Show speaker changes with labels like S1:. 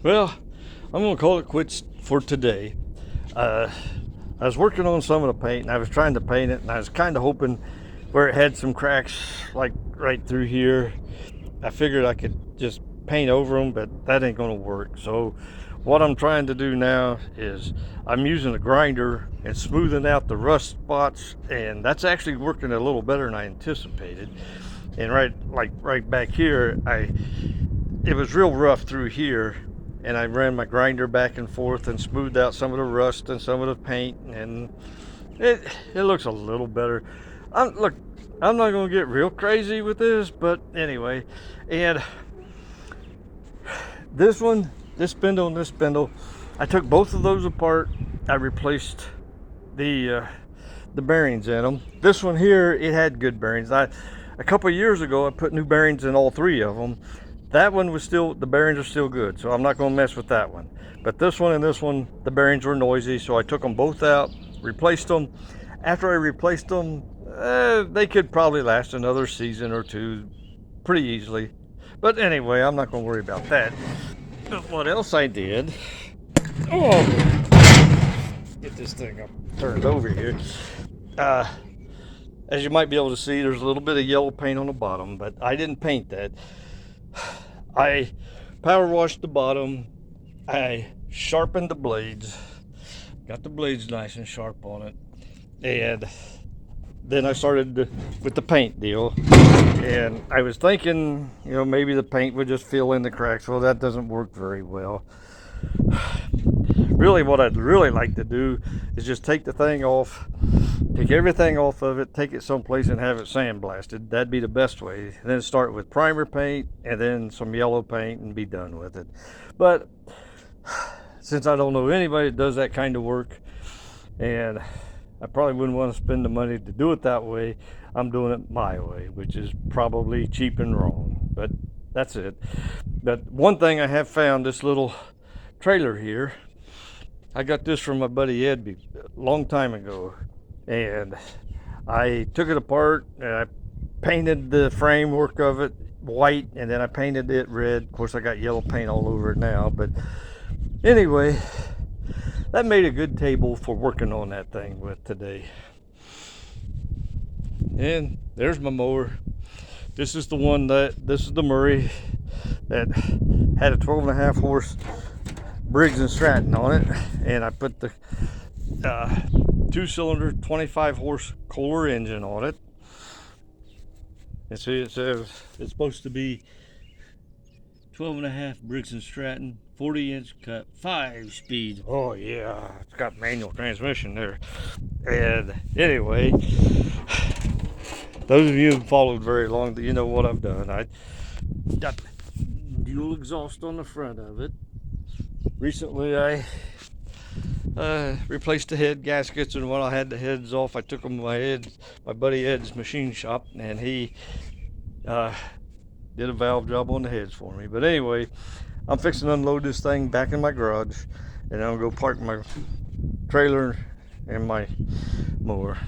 S1: Well, I'm gonna call it quits for today. Uh, I was working on some of the paint and I was trying to paint it, and I was kind of hoping where it had some cracks, like right through here. I figured I could just paint over them, but that ain't gonna work. So what I'm trying to do now is I'm using a grinder and smoothing out the rust spots, and that's actually working a little better than I anticipated. And right back here, it was real rough through here, and I ran my grinder back and forth and smoothed out some of the rust and some of the paint, and it looks a little better. Look, I'm not gonna get real crazy with this, but anyway. And this spindle and this spindle, I took both of those apart. I replaced the the bearings in them. This one here, it had good bearings. A couple of years ago, I put new bearings in all three of them. That one was still, the bearings are still good, so I'm not going to mess with that one. But this one and this one, the bearings were noisy, so I took them both out, replaced them. After I replaced them, they could probably last another season or two pretty easily. But anyway, I'm not going to worry about that. But what else I did, oh, get this thing up, turned over here. As you might be able to see, there's a little bit of yellow paint on the bottom, but I didn't paint that. I power washed the bottom. I sharpened the blades, got the blades nice and sharp on it, and then I started with the paint deal. And I was thinking, maybe the paint would just fill in the cracks. Well, that doesn't work very well. Really, what I'd really like to do is just take the thing off, take everything off of it, take it someplace and have it sandblasted. That'd be the best way. And then start with primer paint and then some yellow paint and be done with it. But since I don't know anybody that does that kind of work, and I probably wouldn't want to spend the money to do it that way, I'm doing it my way, which is probably cheap and wrong. But that's it. But one thing I have found, this little trailer here, I got this from my buddy Ed a long time ago, and I took it apart and I painted the framework of it white, and then I painted it red. Of course, I got yellow paint all over it now, but anyway, that made a good table for working on that thing with today. And there's my mower. This is the Murray that had a 12.5 horse Briggs and Stratton on it, and I put the 2-cylinder 25 horse Kohler engine on it. And see, it says it's supposed to be 12.5 Briggs and Stratton, 40-inch cut, 5-speed. Oh yeah, it's got manual transmission there. And anyway, those of you who followed very long, you know what I've done. I got dual exhaust on the front of it. Recently, I replaced the head gaskets, and when I had the heads off, I took them to my buddy Ed's machine shop, and he did a valve job on the heads for me. But anyway, I'm fixing to unload this thing back in my garage, and I'm gonna go park my trailer and my mower.